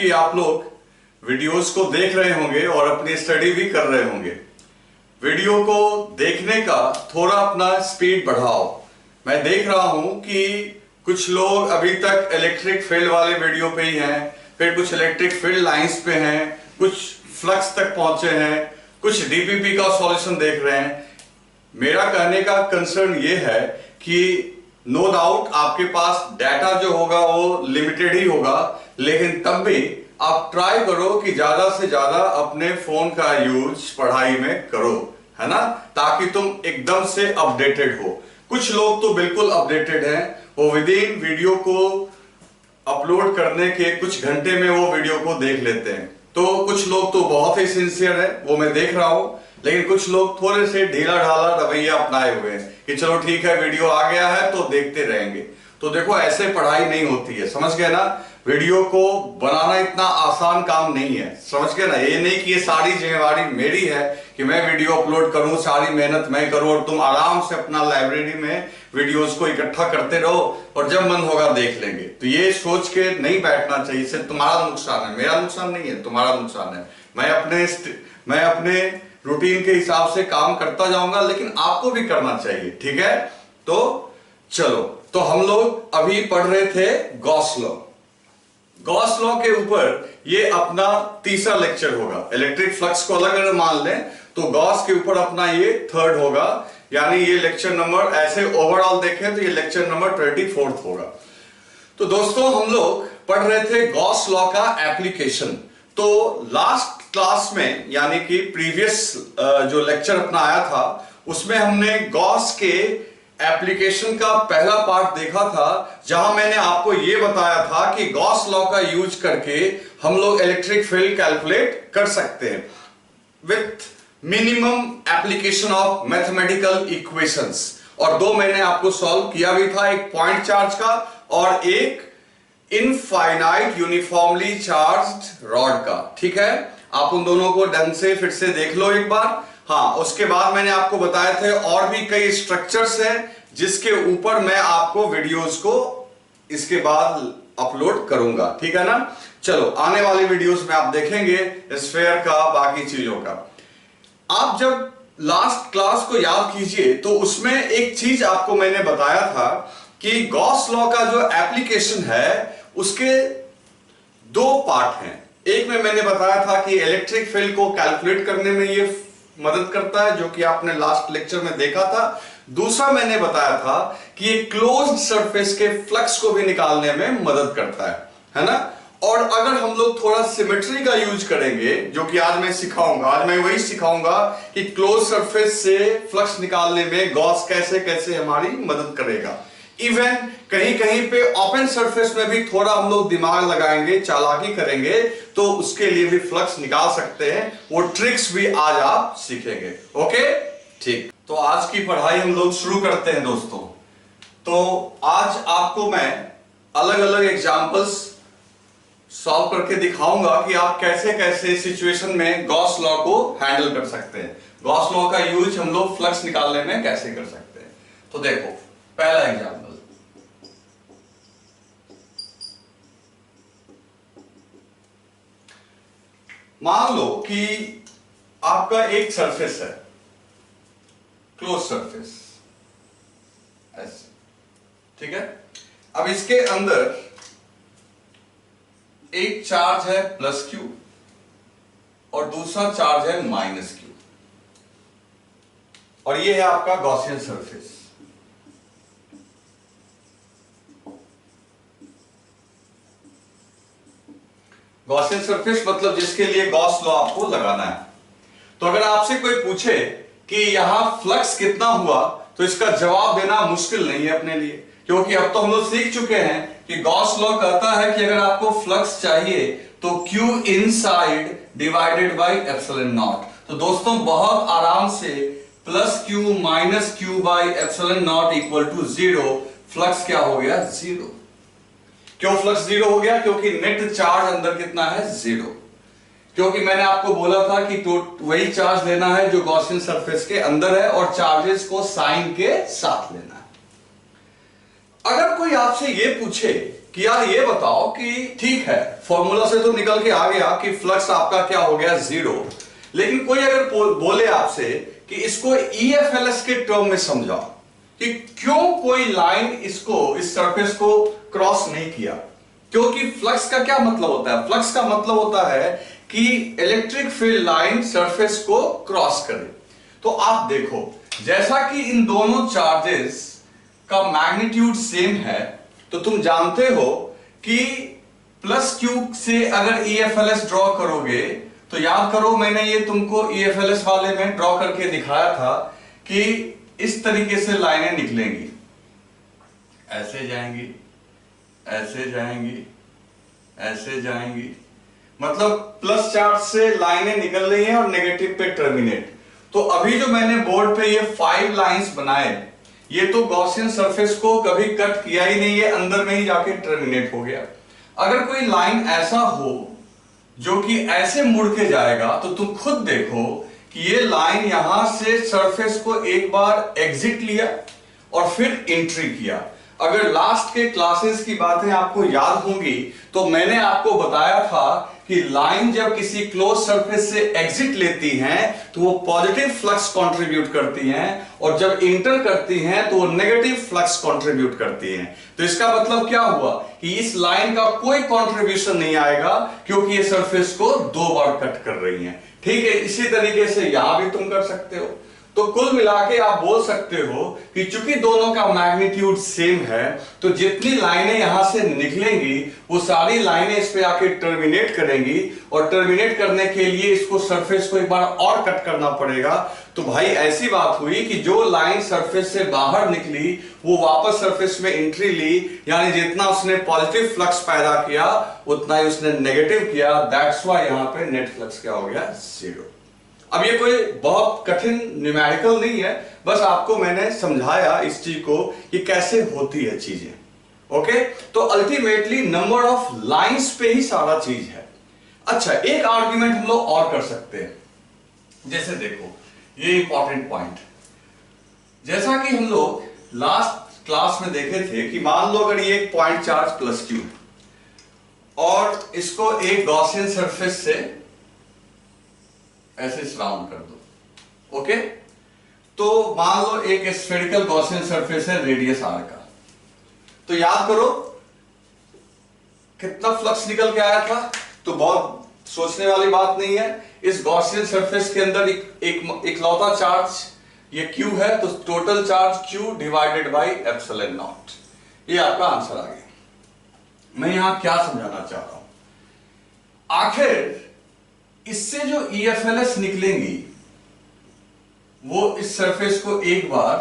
कि आप लोग वीडियोस को देख रहे होंगे और अपनी स्टडी भी कर रहे होंगे। वीडियो को देखने का थोड़ा अपना स्पीड बढ़ाओ। मैं देख रहा हूं कि कुछ लोग अभी तक इलेक्ट्रिक फील्ड वाले वीडियो पे ही हैं, फिर कुछ इलेक्ट्रिक फील्ड लाइंस पे हैं, कुछ फ्लक्स तक पहुंचे हैं, कुछ डीपीपी का सॉल्यूशन देख रहे हैं। मेरा कहने का कंसर्न ये है कि नो डाउट आपके पास डाटा जो होगा वो लिमिटेड ही होगा, लेकिन तब भी आप ट्राई करो कि ज्यादा से ज्यादा अपने फोन का यूज पढ़ाई में करो, है ना, ताकि तुम एकदम से अपडेटेड हो। कुछ लोग तो बिल्कुल अपडेटेड हैं, वो विदिन वीडियो को अपलोड करने के कुछ घंटे में वो वीडियो को देख लेते हैं। तो कुछ लोग तो बहुत ही सिंसियर है, वो मैं देख रहा हूं, लेकिन कुछ लोग थोड़े से ढीला ढाला रवैया अपनाए हुए हैं कि चलो ठीक है वीडियो आ गया है तो देखते रहेंगे। तो देखो ऐसे पढ़ाई नहीं होती है, समझ गए ना। वीडियो को बनाना इतना आसान काम नहीं है, समझ गए ना। ये नहीं कि ये सारी जिम्मेवारी मेरी है कि मैं वीडियो अपलोड करूं, सारी मेहनत मैं करूं और तुम आराम से अपना लाइब्रेरी में वीडियोस को इकट्ठा करते रहो और जब मन होगा देख लेंगे। तो ये सोच के नहीं बैठना चाहिए, सिर्फ तुम्हारा नुकसान है, मेरा नुकसान नहीं है, तुम्हारा नुकसान है। मैं अपने रूटीन के हिसाब से काम करता जाऊंगा, लेकिन आपको भी करना चाहिए, ठीक है। तो चलो, तो हम लोग अभी पढ़ रहे थे गॉस लॉ। गॉस लॉ के ऊपर ये अपना तीसरा लेक्चर होगा। इलेक्ट्रिक फ्लक्स को अलग अगर मान लें तो गॉस के ऊपर अपना ये थर्ड होगा, यानी ये लेक्चर नंबर, ऐसे ओवरऑल देखें तो ये लेक्चर नंबर 24 होगा। तो दोस्तों हम लोग पढ़ रहे थे गॉस लॉ का एप्लीकेशन। तो लास्ट क्लास में, यानी कि प्रीवियस जो लेक्चर अपना आया था, उसमें हमने गॉस के एप्लीकेशन का पहला पार्ट देखा था, जहां मैंने आपको यह बताया था कि गॉस लॉ का यूज करके हम लोग इलेक्ट्रिक फील्ड कैलकुलेट कर सकते हैं with minimum application of mathematical equations. और दो मैंने आपको सॉल्व किया भी था, एक पॉइंट चार्ज का और एक इनफाइनाइट यूनिफॉर्मली चार्ज्ड रॉड का, ठीक है। आप उन दोनों को ढंग से फिर से देख लो एक बार। हाँ, उसके बाद मैंने आपको बताए थे और भी कई स्ट्रक्चर्स हैं जिसके ऊपर मैं आपको वीडियोस को इसके बाद अपलोड करूंगा, ठीक है ना। चलो, आने वाली वीडियोस में आप देखेंगे स्फीयर का, बाकी चीजों का। आप जब लास्ट क्लास को याद कीजिए तो उसमें एक चीज आपको मैंने बताया था कि गॉस लॉ का जो एप्लीकेशन है उसके दो पार्ट हैं। एक में मैंने बताया था कि इलेक्ट्रिक फील्ड को कैलकुलेट करने में ये मदद करता है, जो कि आपने लास्ट लेक्चर में देखा था। दूसरा मैंने बताया था कि ये क्लोज्ड सरफेस के फ्लक्स को भी निकालने में मदद करता है ना। और अगर हम लोग थोड़ा सिमेट्री का यूज करेंगे, जो कि आज मैं सिखाऊंगा, आज मैं वही सिखाऊंगा कि क्लोज सरफेस से फ्लक्स निकालने में गॉस कैसे कैसे हमारी मदद करेगा। इवन कहीं कहीं पे ओपन सरफेस में भी थोड़ा हम लोग दिमाग लगाएंगे, चालाकी करेंगे, तो उसके लिए भी फ्लक्स निकाल सकते हैं। वो ट्रिक्स भी आज आप सीखेंगे, ओके, ठीक। तो आज की पढ़ाई हम लोग शुरू करते हैं दोस्तों। तो आज आपको मैं अलग अलग एग्जांपल्स सॉल्व करके दिखाऊंगा कि आप कैसे कैसे सिचुएशन में गॉस लॉ को हैंडल कर सकते हैं। गॉस लॉ का यूज हम लोग फ्लक्स निकालने में कैसे कर सकते हैं। तो देखो, पहला एग्जांपल, मान लो कि आपका एक सरफेस है, क्लोज सरफेस ऐसे, ठीक है। अब इसके अंदर एक चार्ज है प्लस क्यू और दूसरा चार्ज है माइनस क्यू, और ये है आपका गॉसियन सरफेस। गॉसियन सरफेस मतलब जिसके लिए गॉस लॉ आपको लगाना है। तो अगर आपसे कोई पूछे कि यहां फ्लक्स कितना हुआ, तो इसका जवाब देना मुश्किल नहीं है अपने लिए, क्योंकि अब तो हम लोग सीख चुके हैं कि गॉस लॉ कहता है कि अगर आपको फ्लक्स चाहिए तो Q inside divided by epsilon naught. तो दोस्तों बहुत आराम से plus Q minus Q by epsilon naught equal to 0, flux क्या हो गया, 0। क्यों फ्लक्स 0 हो गया? क्योंकि नेट चार्ज अंदर कितना है, 0। क्योंकि मैंने आपको बोला था कि वही चार्ज लेना है जो गॉसियन सरफेस के अंदर है और चार्जेस को साइन के साथ लेना है। अगर कोई आपसे यह पूछे कि यार ये बताओ कि ठीक है, फॉर्मूला से तो निकल के आ गया कि फ्लक्स आपका क्या हो गया, 0। लेकिन कोई अगर बोले आपसे कि इसको EFLS के टर्म में समझाओ कि क्यों कोई लाइन इसको, इस सरफेस को क्रॉस नहीं किया। क्योंकि फ्लक्स का क्या मतलब होता है? फ्लक्स का मतलब होता है कि इलेक्ट्रिक फील्ड लाइन सरफेस को क्रॉस करे। तो आप देखो, जैसा कि इन दोनों चार्जेस का मैग्नीट्यूड सेम है, तो तुम जानते हो कि प्लस क्यू से अगर EFLS ड्रॉ करोगे, तो याद करो मैंने ये तुमको EFLS वाले में ड्रॉ करके दिखाया था कि इस तरीके से लाइनें निकलेंगी, ऐसे जाएंगी, ऐसे जाएंगी, ऐसे जाएंगी, मतलब प्लस चार्ज से लाइनें निकल रही हैं और नेगेटिव पे टर्मिनेट। तो अभी जो मैंने बोर्ड पे ये 5 लाइंस बनाए, ये तो गॉसियन सरफेस को कभी कट किया ही नहीं है, अंदर में ही जाके टर्मिनेट हो गया। अगर कोई लाइन ऐसा हो जो कि ऐसे मुड़ के जाएगा, तो तुम खुद देखो कि ये लाइन यहां से सरफेस को एक बार एग्जिट लिया और फिर एंट्री किया। अगर लास्ट के क्लासेस की बातें आपको याद होंगी तो मैंने आपको बताया था कि लाइन जब किसी क्लोज सरफेस से एग्जिट लेती हैं तो वो पॉजिटिव फ्लक्स कंट्रीब्यूट करती हैं, और जब इंटर करती हैं तो वो नेगेटिव फ्लक्स कंट्रीब्यूट करती हैं। तो इसका मतलब क्या हुआ कि इस लाइन का कोई कंट्रीब्यूशन नहीं आएगा, क्योंकि ये सरफेस को 2 बार कट कर रही हैं। ठीक है, इसी तरीके से यहां भी तुम कर सकते हो। तो कुल मिला के आप बोल सकते हो कि चूंकि दोनों का मैग्नीट्यूड सेम है, तो जितनी लाइनें यहां से निकलेंगी वो सारी लाइनें इस पे आके टर्मिनेट करेंगी, और टर्मिनेट करने के लिए इसको सरफेस को एक बार और कट करना पड़ेगा। तो भाई ऐसी बात हुई कि जो लाइन सरफेस से बाहर निकली वो वापस सरफेस में एंट्री ली, यानी जितना उसने पॉजिटिव फ्लक्स पैदा किया उतना ही उसने नेगेटिव किया। दैट्स व्हाई यहां पे नेट फ्लक्स क्या हो गया, 0। अब ये कोई बहुत कठिन न्यूमेरिकल नहीं है, बस आपको मैंने समझाया इस चीज को कि कैसे होती है चीजें। ओके, तो अल्टीमेटली नंबर ऑफ लाइंस पे ही सारा चीज है। अच्छा, एक आर्ग्यूमेंट हम लोग और कर सकते हैं। जैसे देखो, ये इंपॉर्टेंट पॉइंट, जैसा कि हम लोग लास्ट क्लास में देखे थे कि मान लो अगर ये एक पॉइंट चार्ज प्लस क्यू और इसको एक गॉसियन सरफेस से ऐसे सराउंड कर दो। ओके, तो मान लो एक स्फेरिकल गॉसियन सरफेस है रेडियस r का, तो याद करो कितना फ्लक्स निकल के आया था। तो बहुत सोचने वाली बात नहीं है, इस गॉसियन सरफेस के अंदर एक लौता चार्ज ये q है, तो total charge q divided by epsilon not, ये आपका आंसर आ गया। मैं यहां क्या समझाना चाह रहा हूं, आखिर इससे जो EFLS निकलेंगी वो इस सरफेस को एक बार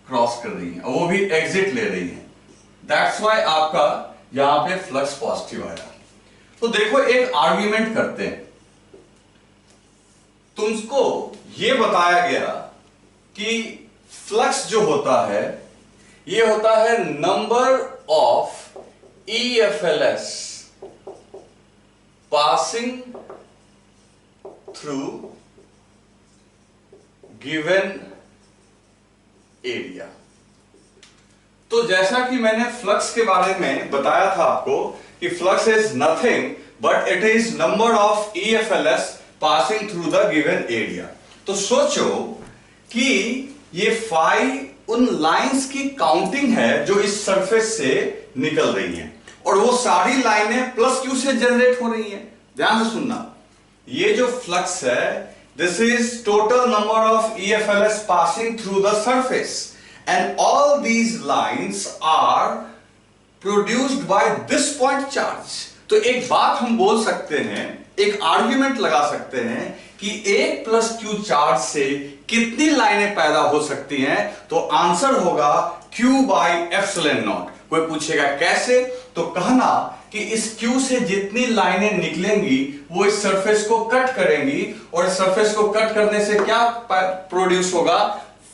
क्रॉस कर रही हैं, और वो भी एग्जिट ले रही हैं। दैट्स व्हाई आपका यहां पे फ्लक्स पॉजिटिव आया। तो देखो, एक आर्ग्यूमेंट करते हैं। तुमको ये बताया गया कि फ्लक्स जो होता है ये होता है number of EFLS passing through given area। तो जैसा कि मैंने फ्लक्स के बारे में बताया था आपको कि flux is nothing but it is number of EFLS passing through the given area. तो सोचो कि ये फाई उन लाइंस की काउंटिंग है जो इस सरफेस से निकल रही हैं, और वो सारी लाइनें प्लस क्यू से जनरेट हो रही हैं। ध्यान से सुनना, ये जो फ्लक्स है this is total number of EFLS passing through the surface, and all these lines are produced by this point charge. तो एक बात हम बोल सकते हैं, एक आर्ग्यूमेंट लगा सकते हैं कि एक प्लस क्यू चार्ज से कितनी लाइनें पैदा हो सकती हैं, तो आंसर होगा Q बाई एप्सिलॉन नॉट। कोई पूछेगा कैसे, तो कहना कि इस Q से जितनी लाइनें निकलेंगी वो इस सरफेस को कट करेंगी, और इस सरफेस को कट करने से क्या प्रोड्यूस होगा,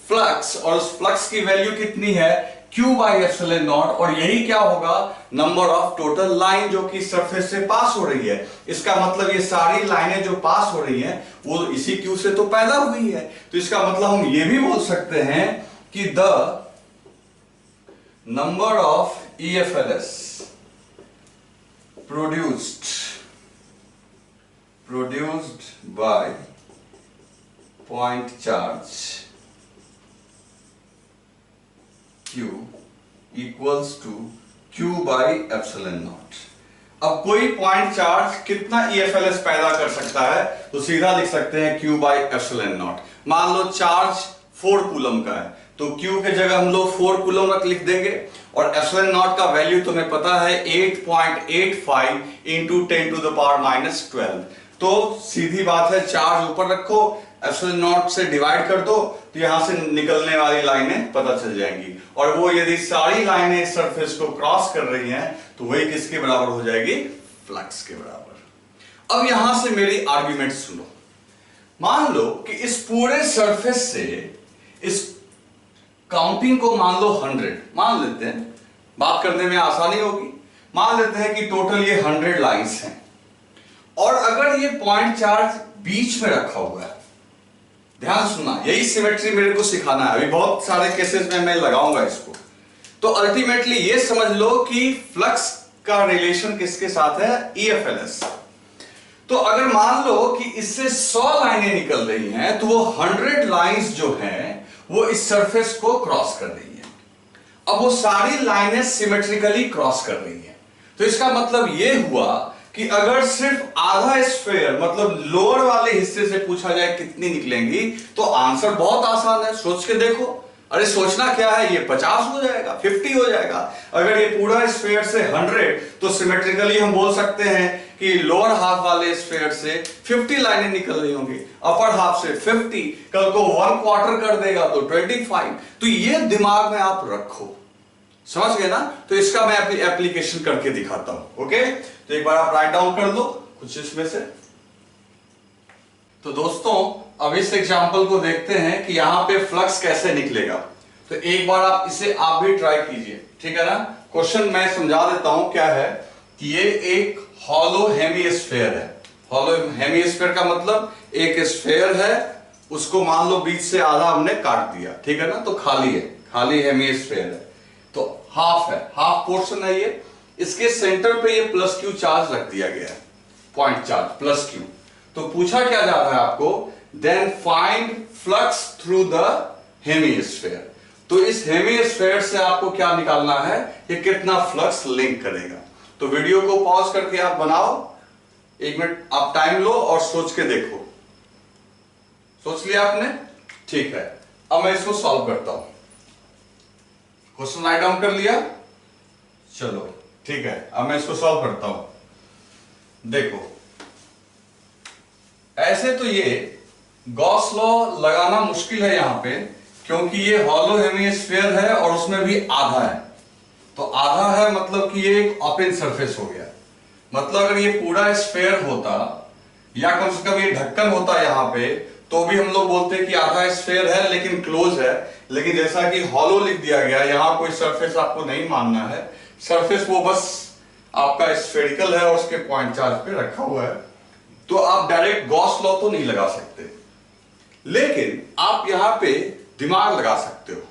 फ्लक्स, और उस फ्लक्स की वैल्यू कितनी है, Q बाई एप्सिलॉन नॉट, और यही क्या होगा, नंबर ऑफ टोटल लाइन जो कि सरफेस से पास हो रही है। इसका मतलब ये सारी लाइनें जो पास हो रही हैं वो इसी Q से तो पैदा हुई है। तो इसका मतलब हम ये भी बोल सकते हैं कि the number of EFLS produced by point charge Q equals to Q by epsilon naught। अब कोई पॉइंट चार्ज कितना EFLS पैदा कर सकता है, तो सीधा लिख सकते हैं Q by epsilon naught। मान लो चार्ज 4 कूलम का है, तो Q के जगह हम लोग 4 कूलम रख लिख देंगे, और epsilon naught का वैल्यू तुम्हें पता है 8.85 इंटू 10 to the power -12। तो सीधी बात है, चार्ज ऊपर रखो, epsilon naught से डिवाइड कर दो, तो यहां से निकलने वाली लाइनें पता चल जाएंगी, और वो यदि सारी लाइनें इस सरफेस को क्रॉस कर रही हैं तो वही किसके बराबर हो जाएगी, फ्लक्स के बराबर। अब यहां से मेरी आर्ग्यूमेंट सुनो। मान लो कि इस पूरे सरफेस से इस काउंटिंग को मान लो 100 मान लेते हैं, बात करने में आसानी होगी। मान लेते हैं कि टोटल ये 100 लाइंस हैं, और अगर ये पॉइंट चार्ज बीच में रखा हुआ है, ध्यान सुनना, यही सिमेट्री मेरे को सिखाना है, अभी बहुत सारे केसेस में मैं लगाऊंगा इसको। तो अल्टीमेटली ये समझ लो कि फ्लक्स का रिलेशन किसके साथ है, EFLS। तो अगर मान लो कि इससे 100 लाइनें निकल रही हैं, तो वो 100 लाइंस जो हैं वो इस सरफेस को क्रॉस कर रही हैं। अब वो सारी लाइनें सिमेट्रिकली क्रॉस कर रही हैं, तो इसका मतलब ये हुआ कि अगर सिर्फ आधा स्फीयर मतलब लोअर वाले हिस्से से पूछा जाए कितनी निकलेंगी, तो आंसर बहुत आसान है, सोच के देखो। अरे सोचना क्या है, ये 50 हो जाएगा, 50 हो जाएगा। अगर ये पूरा स्फीयर से 100, तो सिमेट्रिकली हम बोल सकते हैं कि लोअर हाफ वाले स्फीयर से 50 लाइनें निकल रही होंगी, अपर हाफ से 50, कल को 1/4 कर देगा तो 25। तो ये दिमाग में आप रखो, समझ गए ना। तो इसका मैं एप्लीकेशन करके दिखाता हूं। ओके, तो एक बार आप राइट डाउन कर लो कुछ इसमें से। तो दोस्तों अब इस एग्जांपल को देखते हैं कि यहां पे फ्लक्स कैसे निकलेगा। तो एक बार आप भी ट्राई कीजिए, ठीक है ना। क्वेश्चन मैं समझा देता हूं क्या है कि ये एक हॉलो हेमीस्फीयर है। हॉलो हेमीस्फीयर का मतलब एक स्फीयर है, उसको मान लो बीच से आधा हमने काट दिया, ठीक है ना, तो खाली है, खाली हेमीस्फीयर है, तो हाफ है, हाफ पोर्शन है ये। इसके सेंटर पे ये +Q चार्ज रख दिया गया है, पॉइंट चार्ज +Q। तो पूछा क्या जा रहा है आपको, then find flux through the hemisphere. तो इस हेमीस्फीयर से आपको क्या निकालना है, ये कितना फ्लक्स लिंक करेगा। तो वीडियो को पॉज करके आप बनाओ, 1 मिनट आप टाइम लो और सोच के देखो। सोच लिया आपने, ठीक है। अब मैं इसको सॉल्व करता हूं। क्वेश्चन राइट डाउन कर लिया, चलो ठीक है। अब मैं इसको सॉल्व करता हूं। देखो, ऐसे तो ये गॉस लॉ लगाना मुश्किल है यहां पे, क्योंकि ये हॉलो हेमीस्फीयर है और उसमें भी आधा है। तो आधा है मतलब कि ये एक ओपन सरफेस हो गया। मतलब अगर ये पूरा स्फीयर होता, या कम से कम ये ढक्कन होता यहां पे, तो भी हम लोग बोलते कि आधा स्फीयर है लेकिन क्लोज है। लेकिन जैसा कि हॉलो लिख दिया गया, यहां कोई सरफेस आपको नहीं मानना है, सरफेस वो बस आपका स्फेरिकल है और उसके पॉइंट चार्ज पे रखा हुआ है। तो आप डायरेक्ट गॉस लॉ तो नहीं लगा सकते, लेकिन आप यहां पे दिमाग लगा सकते हो।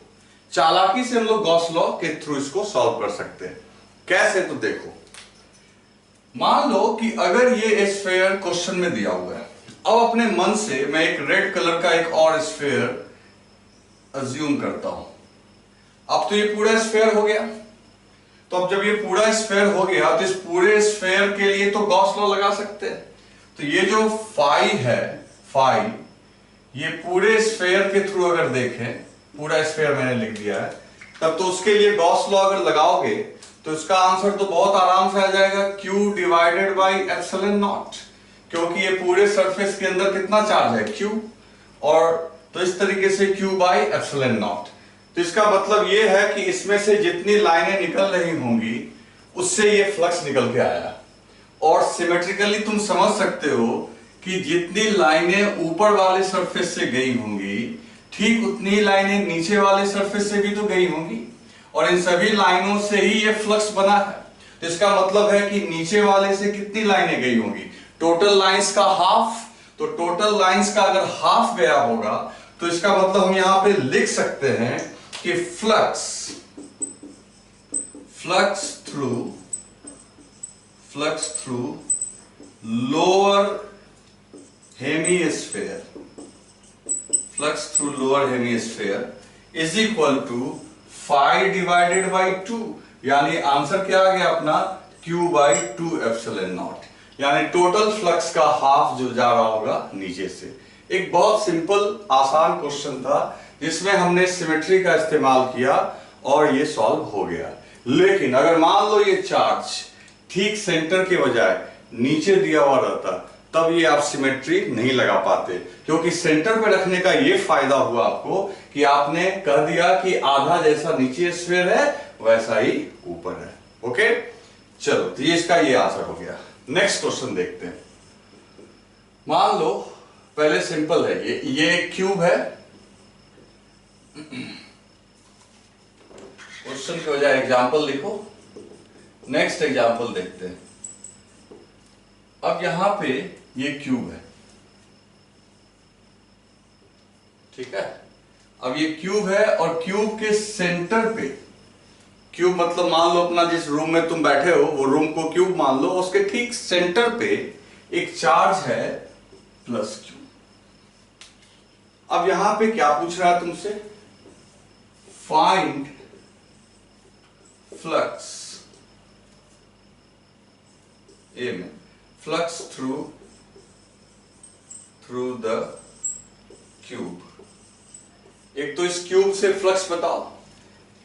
चालाकी से हम लोग गॉस लॉ के थ्रू इसको सॉल्व कर सकते हैं। कैसे, तो देखो, मान लो कि अगर ये स्फीयर क्वेश्चन में दिया हुआ है, अब अपने मन से मैं एक रेड कलर का एक और स्फीयर अज्यूम करता हूं। अब तो ये पूरा स्फीयर हो गया। तो अब जब ये पूरा स्फीयर हो गया, तो इस पूरे स्फीयर के लिए तो गॉस लॉ लगा सकते हैं। तो ये जो फाई है, फाई, ये पूरे स्फीयर के थ्रू अगर देखें, पूरा स्फीयर मैंने लिख दिया है, तब तो उसके लिए गॉस लॉ अगर लगाओगे तो इसका आंसर तो बहुत आराम से आ जाएगा, Q divided by epsilon not, क्योंकि ये पूरे सरफेस के अंदर कितना चार्ज है, Q, और तो इस तरीके से Q बाई एप्सिलॉन नॉट। तो इसका मतलब ये है कि इसमें से जितनी लाइनें निकल रही होंगी उससे ये फ्लक्स निकल के आया। और सिमेट्रिकली तुम समझ सकते हो कि जितनी लाइनें ऊपर वाले सरफेस से गई होंगी, ठीक उतनी लाइनें नीचे वाले सरफेस से भी तो गई होंगी, और इन सभी लाइनों से ही ये फ्लक्स बना है। तो इसका मतलब है कि नीचे वाले से कितनी लाइनें गई होंगी, टोटल लाइंस का हाफ। तो टोटल लाइंस का अगर हाफ गया होगा, तो इसका मतलब हम यहां पे लिख सकते हैं कि flux flux through lower hemisphere, flux through lower hemisphere is equal to phi divided by 2, यानी आंसर क्या आ गया अपना Q बाई 2 एप्सिलॉन नॉट, यानी टोटल फ्लक्स का हाफ जो जा रहा होगा नीचे से। एक बहुत सिंपल आसान क्वेश्चन था जिसमें हमने सिमेट्री का इस्तेमाल किया और ये सॉल्व हो गया। लेकिन अगर मान लो ये चार्ज ठीक सेंटर के बजाय नीचे दिया हुआ रहता तब ये आप सिमेट्री नहीं लगा पाते, क्योंकि सेंटर पे रखने का ये फायदा हुआ आपको कि आपने कह दिया कि आधा जैसा नीचे स्फीयर है वैसा ही ऊपर है। ओके, चलो तो ये इसका ये आंसर हो गया। नेक्स्ट क्वेश्चन देखते हैं। मान लो पहले सिंपल है, ये एक क्यूब है, क्वेश्चन के बजाय एग्जांपल लिखो। नेक्स्ट एग्जांपल देखते हैं। अब यहां पे ये क्यूब है, ठीक है। अब ये क्यूब है और क्यूब के सेंटर पे, क्यूब मतलब मान लो अपना जिस रूम में तुम बैठे हो वो रूम को क्यूब मान लो, उसके ठीक सेंटर पे एक चार्ज है प्लस क्यू। अब यहां पे क्या पूछ रहा है तुमसे, फाइंड फ्लक्स ए में, फ्लक्स थ्रू द क्यूब। एक तो इस क्यूब से फ्लक्स बताओ,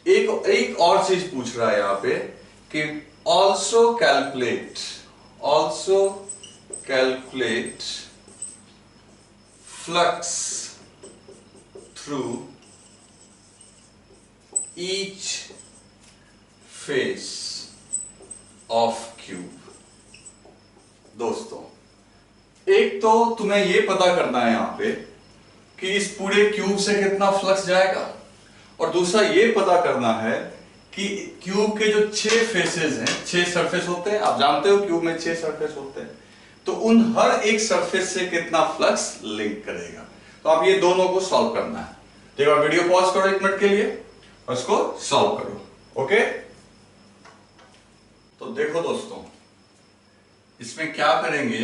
एक और चीज पूछ रहा है यहां पे कि also calculate flux through each face of cube. दोस्तों, एक तो तुम्हें यह पता करना है यहां पे कि इस पूरे क्यूब से कितना फ्लक्स जाएगा, और दूसरा ये पता करना है कि क्यूब के जो 6 फेसेस हैं, 6 सरफेस होते हैं, आप जानते हो क्यूब में 6 सरफेस होते हैं, तो उन हर एक सरफेस से कितना फ्लक्स लिंक करेगा। तो आप ये दोनों को सॉल्व करना है। देखो, वीडियो पॉज करो 1 मिनट के लिए और इसको सॉल्व करो। ओके, तो देखो दोस्तों, इसमें क्या करेंगे,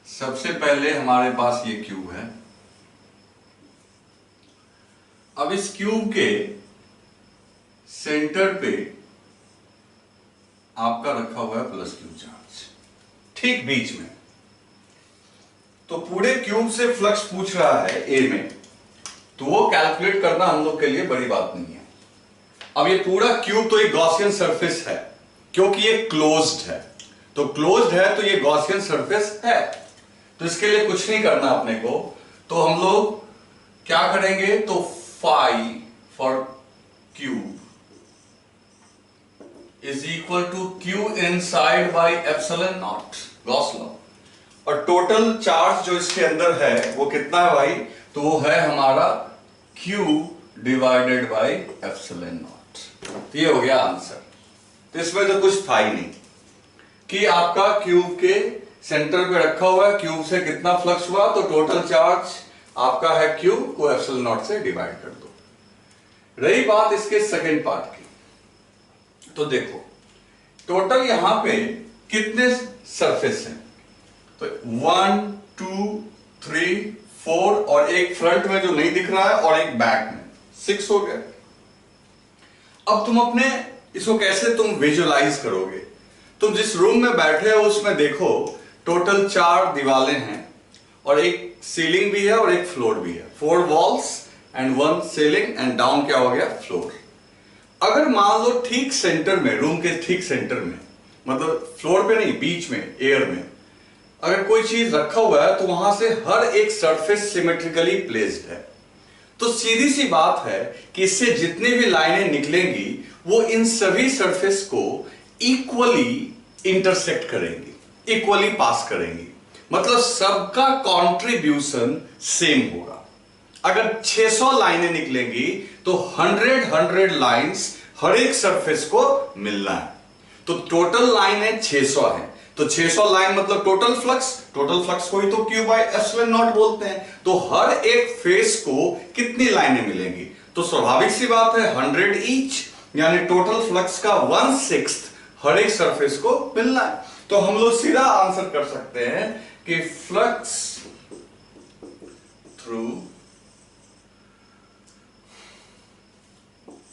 सबसे पहले हमारे पास ये क्यूब है। अब इस क्यूब के सेंटर पे आपका रखा हुआ है प्लस क्यू चार्ज, ठीक बीच में। तो पूरे क्यूब से फ्लक्स पूछ रहा है ए में, तो वो कैलकुलेट करना हम लोग के लिए बड़ी बात नहीं है। अब ये पूरा क्यूब तो एक गॉसियन सरफेस है, क्योंकि ये क्लोज्ड है, तो क्लोज्ड है तो ये गॉसियन सरफेस है, तो इसके लिए कुछ नहीं करना अपने को। तो हम लोग क्या करेंगे, तो phi for cube is equal to Q inside by epsilon naught, Gauss law. और टोटल चार्ज जो इसके अंदर है वो कितना है भाई, तो वो है हमारा Q divided by epsilon not. ये हो गया आंसर। तो इसमें तो कुछ था ही नहीं कि आपका क्यूब के सेंटर पे रखा हुआ है, क्यूब से कितना फ्लक्स हुआ, तो टोटल चार्ज आपका है Q को एप्सिलॉन नॉट से डिवाइड कर दो। रही बात इसके सेकेंड पार्ट की, तो देखो टोटल यहां पे कितने सरफेस हैं, तो 1 2 3 4 और एक फ्रंट में जो नहीं दिख रहा है और एक बैक में, 6 हो गए। अब तुम अपने इसको कैसे तुम विजुअलाइज करोगे, तुम जिस रूम में बैठे हो उसमें देखो टोटल 4 दीवारें हैं और एक सीलिंग भी है और एक फ्लोर भी है, 4 walls and 1 ceiling and down क्या हो गया, फ्लोर। अगर मान लो ठीक सेंटर में, रूम के ठीक सेंटर में, मतलब फ्लोर पे नहीं, बीच में एयर में अगर कोई चीज रखा हुआ है तो वहां से हर एक सरफेस सिमेट्रिकली प्लेस्ड है, तो सीधी सी बात है कि इससे जितनी भी लाइनें निकलेंगी वो इन सभी सरफेस को इक्वली इंटरसेक्ट करेंगी, इक्वली पास करेंगी, मतलब सबका कंट्रीब्यूशन सेम होगा। अगर 600 लाइनें निकलेंगी तो 100 लाइंस हर एक सरफेस को मिलना है, तो टोटल लाइनें 600 है, तो 600 लाइन मतलब टोटल फ्लक्स को ही तो Q बाई एप्सिलॉन नॉट बोलते हैं। तो हर एक फेस को कितनी लाइनें मिलेंगी, तो स्वाभाविक सी बात है 100 ईच, यानी टोटल फ्लक्स का 1/6 हर एक सरफेस को मिलना है। तो हम लोग सीधा आंसर कर सकते हैं कि फ्लक्स थ्रू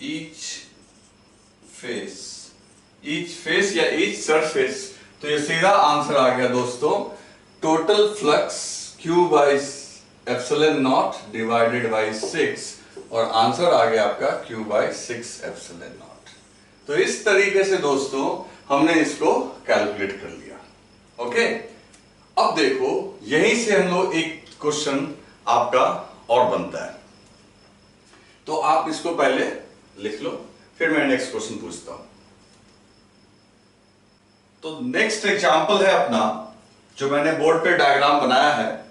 ईच फेस या ईच सरफेस, तो ये सीधा आंसर आ गया दोस्तों, total flux Q by epsilon not divided by 6, और आंसर आ गया आपका Q बाई 6 एप्सिलॉन नॉट। तो इस तरीके से दोस्तों हमने इसको कैलकुलेट कर लिया। ओके, अब देखो यहीं से हम लोग एक क्वेश्चन आपका और बनता है, तो आप इसको पहले लिख लो, फिर मैं नेक्स्ट क्वेश्चन पूछता हूं। तो नेक्स्ट एग्जांपल है अपना, जो मैंने बोर्ड पे डायग्राम बनाया है।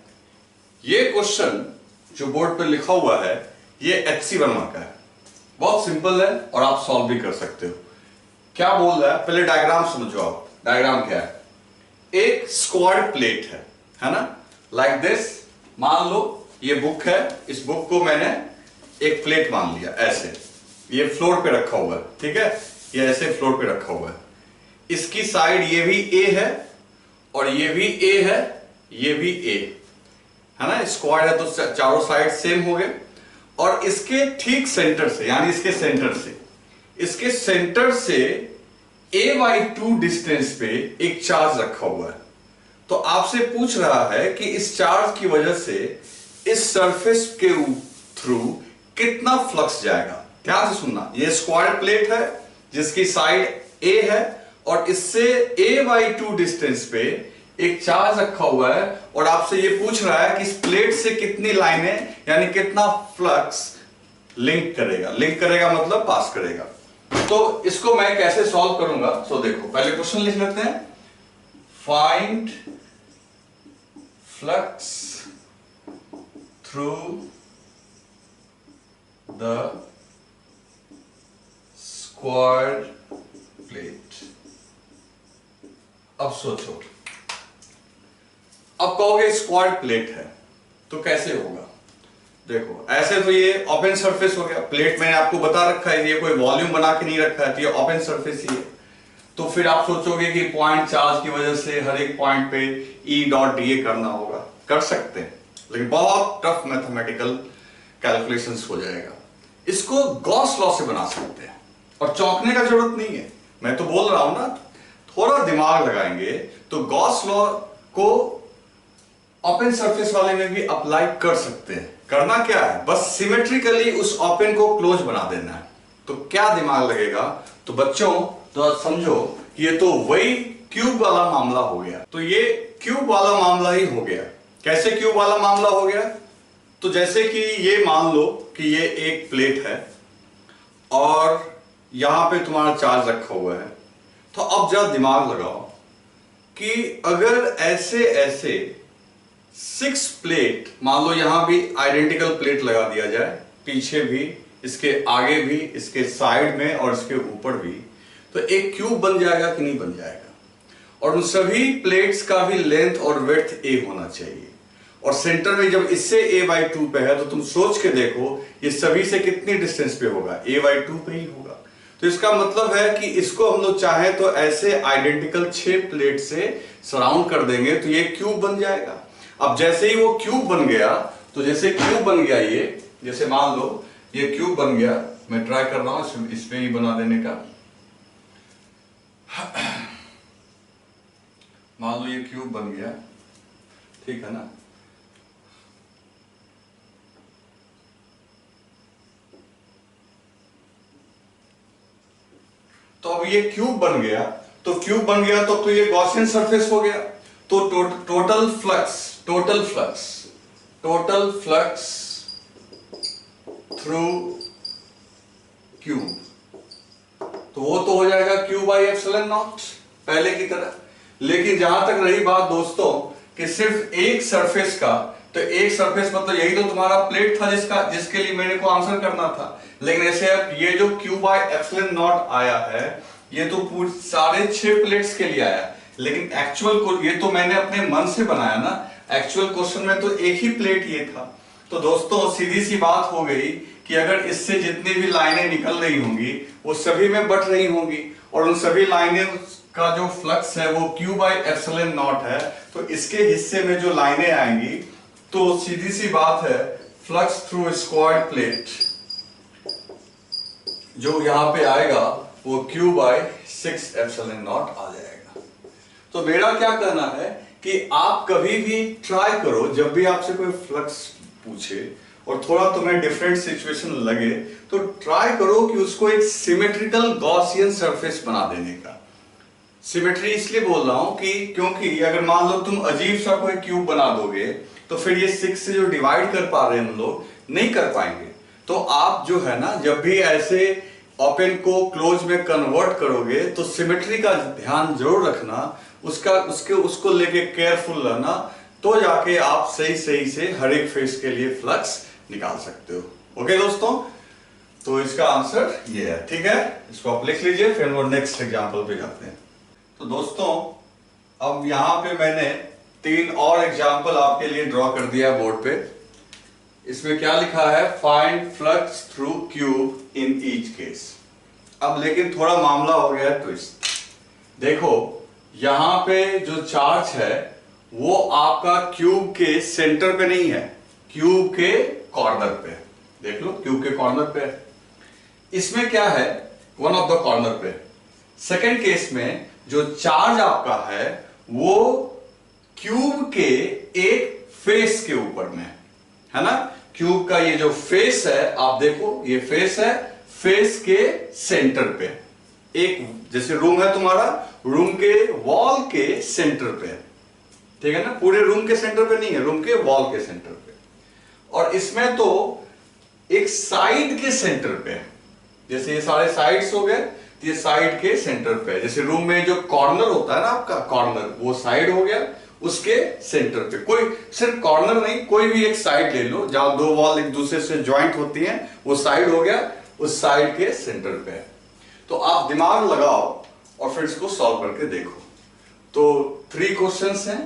ये क्वेश्चन जो बोर्ड पे लिखा हुआ है ये HC वर्मा का है, बहुत सिंपल है और आप सॉल्व भी कर सकते हो। क्या बोल रहा है, पहले डायग्राम समझो आप। डायग्राम क्या है, एक स्क्वायर प्लेट है ना, लाइक दिस। मान लो ये बुक है, इस बुक को मैंने एक प्लेट मान लिया, ऐसे ये फ्लोर पे रखा हुआ है, ठीक है, ये ऐसे फ्लोर पे रखा हुआ है। इसकी साइड ये भी A है और ये भी A है, ये भी A है ना, स्क्वायर है तो चारों साइड सेम हो गए। और इसके ठीक सेंटर से, यानी इसके सेंटर से A/2 डिस्टेंस पे एक चार्ज रखा हुआ है। तो आपसे पूछ रहा है कि इस चार्ज की वजह से इस सरफेस के थ्रू कितना फ्लक्स जाएगा। ध्यान से सुनना, ये स्क्वायर प्लेट है जिसकी साइड A है और इससे A/2 डिस्टेंस पे एक चार्ज रखा हुआ है, और आपसे ये पूछ रहा है कि इस प्लेट से कितनी लाइनें यानी कितना फ्लक्स लिंक करेगा मतलब पास करेगा। तो इसको मैं कैसे सॉल्व करूंगा, सो देखो पहले क्वेश्चन लिख लेते हैं। Find flux through the square plate. अब सोचो, अब कहोगे स्क्वायर प्लेट है तो कैसे होगा। देखो ऐसे तो ये ओपन सरफेस हो गया, प्लेट मैंने आपको बता रखा है, ये कोई वॉल्यूम बना के नहीं रखा है, तो ये ओपन सरफेस ही है। तो फिर आप सोचोगे कि पॉइंट चार्ज की वजह से हर एक पॉइंट पे E.dA करना होगा, कर सकते हैं, लेकिन बहुत टफ मैथमेटिकल कैलकुलेशंस हो जाएगा। इसको गॉस लॉ से बना सकते हैं और चौंकने का जरूरत नहीं है, मैं तो बोल रहा हूं ना, थोड़ा दिमाग लगाएंगे तो गॉस लॉ को ओपन सरफेस वाले में भी अप्लाई कर सकते हैं। करना क्या है, बस सिमेट्रिकली उस ओपन को क्लोज बना देना है। तो क्या दिमाग लगेगा, तो बच्चों तो समझो ये तो वही क्यूब वाला मामला हो गया। तो ये क्यूब वाला मामला ही हो गया। कैसे क्यूब वाला मामला हो गया, तो जैसे कि ये मान लो कि ये एक प्लेट है और यहां पे तुम्हारा चार्ज रखा हुआ है। तो अब जरा दिमाग लगाओ कि अगर ऐसे ऐसे 6 प्लेट, मान लो यहां भी आइडेंटिकल प्लेट लगा दिया जाए, पीछे भी, इसके आगे भी, इसके साइड में और इसके ऊपर भी, तो एक क्यूब बन जाएगा कि नहीं बन जाएगा। और उन सभी प्लेट्स का भी लेंथ और विड्थ A होना चाहिए, और सेंटर में जब इससे A/2 पे है तो तुम सोच के देखो ये सभी से कितनी डिस्टेंस पे होगा, A/2 पे ही होगा। तो इसका मतलब है कि इसको हम लोग चाहे तो ऐसे आइडेंटिकल 6 प्लेट से सराउंड कर देंगे तो ये क्यूब बन जाएगा। अब जैसे ही वो क्यूब बन गया, तो जैसे क्यूब बन गया, ये जैसे मान लो ये क्यूब बन गया, मैं ट्राई कर रहा हूं इस पे ही बना देने का। मान लो ये क्यूब बन गया, ठीक है ना। तो अब ये क्यूब बन गया, तो क्यूब बन गया तो ये गॉसियन सरफेस हो गया। तो टोटल फ्लक्स थ्रू क्यूब, तो वो तो हो जाएगा Q बाई एप्सिलॉन नॉट पहले की तरह। लेकिन जहां तक रही बात दोस्तों कि सिर्फ एक सरफेस का, तो एक सरफेस मतलब यही तो तुम्हारा प्लेट था जिसके लिए मेरे को आंसर करना था। लेकिन ऐसे अब ये जो Q बाई एप्सिलॉन नॉट आया है, ये तो पूरे सारे 6 प्लेट्स के लिए आया, लेकिन एक्चुअल को ये तो मैंने अपने मन से बनाया ना, एक्चुअल क्वेश्चन में तो एक ही प्लेट ये था। तो दोस्तों सीधी सी बात हो गई कि अगर इससे जितनी भी लाइनें निकल रही होंगी वो सभी में बट रही होंगी, और उन सभी लाइनें का जो फ्लक्स है वो Q बाई एप्सिलॉन नॉट है, तो इसके हिस्से में जो लाइनें आएंगी तो सीधी सी बात है, फ्लक्स थ्रू स्क्वायर्ड प्लेट जो यहां पे आएगा वो Q बाई 6 एप्सिलॉन नॉट आ जाएगा। तो मेरा क्या कहना है कि आप कभी भी ट्राई करो, जब भी आपसे कोई फ्लक्स पूछे और थोड़ा तुम्हें डिफरेंट सिचुएशन लगे, तो ट्राई करो कि उसको एक सिमेट्रिकल गॉसियन सरफेस बना देने का। सिमेट्री इसलिए बोल रहा हूं कि क्योंकि अगर मान लो तुम अजीब सा कोई क्यूब बना दोगे तो फिर ये 6 से जो डिवाइड कर पा रहे हैं हम लोग नहीं कर पाएंगे। तो आप जो है ना, जब भी ऐसे ओपन को क्लोज में कन्वर्ट करोगे तो सिमेट्री का ध्यान जरूर रखना, उसको लेके केयरफुल रहना, तो जाके आप सही से हर एक फेस के लिए फ्लक्स निकाल सकते हो। ओके दोस्तों, तो इसका आंसर ये है, ठीक है, इसको आप लिख लीजिए, फिर वो नेक्स्ट एग्जांपल पे जाते हैं। तो दोस्तों अब यहां पे मैंने 3 और एग्जांपल आपके लिए ड्रॉ कर दिया है बोर्ड पे। इसमें क्या लिखा है, find flux through cube in each case. अब लेकिन थोड़ा मामला हो गया ट्विस्ट। देखो यहां पे जो चार्ज है वो आपका क्यूब के सेंटर पे नहीं है, क्यूब के कॉर्नर पे। देख लो क्यूब के कॉर्नर पे, इसमें क्या है, वन ऑफ द कॉर्नर पे। सेकेंड केस में जो चार्ज आपका है वो क्यूब के एक फेस के ऊपर में है ना। क्यूब का ये जो फेस है, आप देखो ये फेस है, फेस के सेंटर पे, एक जैसे रूम है तुम्हारा, रूम के वॉल के सेंटर पे, ठीक है ना, पूरे रूम के सेंटर पे नहीं है, रूम के वॉल के सेंटर पे। और इसमें तो एक साइड के सेंटर पे, जैसे ये सारे साइड्स हो गए, ये साइड के सेंटर पे, जैसे रूम में जो कॉर्नर होता है ना आपका, कॉर्नर वो साइड हो गया, उसके सेंटर पे। कोई सिर्फ कॉर्नर नहीं, कोई भी एक साइड ले लो जहां 2 वॉल एक दूसरे से ज्वाइंट होती हैं, वो साइड हो गया, उस साइड के सेंटर पे। तो आप दिमाग लगाओ और फिर इसको सॉल्व करके देखो। तो 3 क्वेश्चंस हैं,